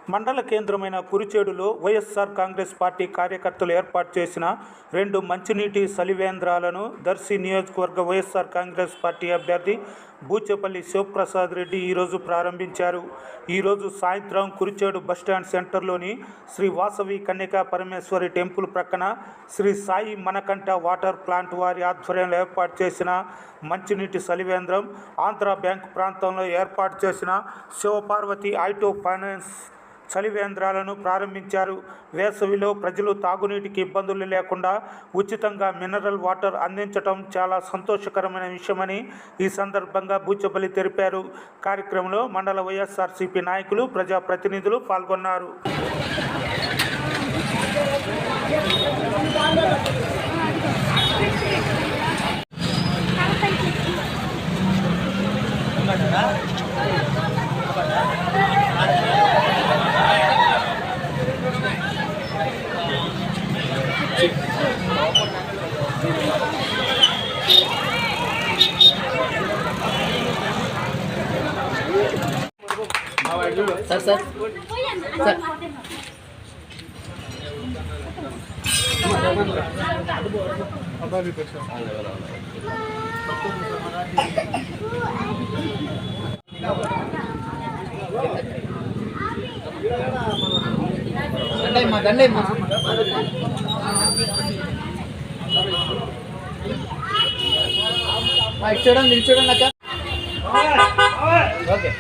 మండల కేంద్రమైన కురిచేడులో వైఎస్ఆర్ కాంగ్రెస్ పార్టీ కార్యకర్తలు ఏర్పాటు చేసిన 2 మంచినీటి సలివేంద్రాలను దర్శి నియోజకవర్గ వైఎస్ఆర్ కాంగ్రెస్ పార్టీ అభ్యర్థి బూచేపల్లి శివప్రసాద్ రెడ్డి ఈరోజు ప్రారంభించారు. ఈరోజు సాయంత్రం కురిచేడు బస్టాండ్ సెంటర్లోని శ్రీ వాసవి కన్యకా పరమేశ్వరి టెంపుల్ ప్రక్కన శ్రీ సాయి మనకంఠ వాటర్ ప్లాంట్ వారి ఆధ్వర్యంలో ఏర్పాటు చేసిన మంచినీటి సలివేంద్రం, ఆంధ్ర బ్యాంకు ప్రాంతంలో ఏర్పాటు చేసిన శివపార్వతి ఆటో ఫైనాన్స్ చలివేంద్రాలను ప్రారంభించారు. వేసవిలో ప్రజలు తాగునీటికి ఇబ్బందులు లేకుండా ఉచితంగా మినరల్ వాటర్ అందించడం చాలా సంతోషకరమైన విషయమని ఈ సందర్భంగా బూచేపల్లి తెలిపారు. కార్యక్రమంలో మండల వైఎస్ఆర్సీపీ నాయకులు, ప్రజాప్రతినిధులు పాల్గొన్నారు. सर सर सर దండే చూడండి చూడండి అక్క. ఓకే